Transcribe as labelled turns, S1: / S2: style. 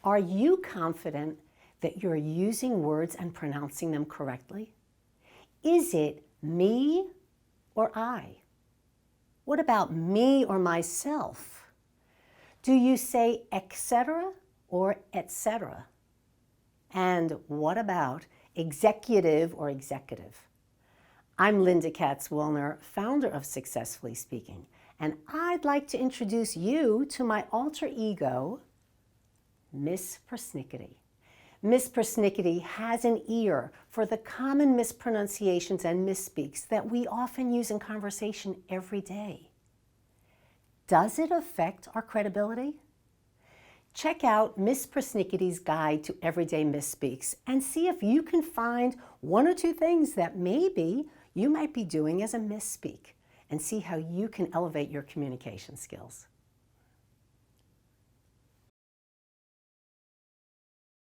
S1: Are you confident that you're using words and pronouncing them correctly? Is it me or I? What about me or myself? Do you say etc. or etc.? And what about executive or executive? I'm Lynda Katz Wilner, founder of Successfully Speaking, and I'd like to introduce you to my alter ego, Miss Persnickety. Miss Persnickety has an ear for the common mispronunciations and misspeaks that we often use in conversation every day. Does it affect our credibility? Check out Miss Persnickety's Guide to Everyday Misspeaks and see if you can find one or two things that maybe you might be doing as a misspeak, and see how you can elevate your communication skills.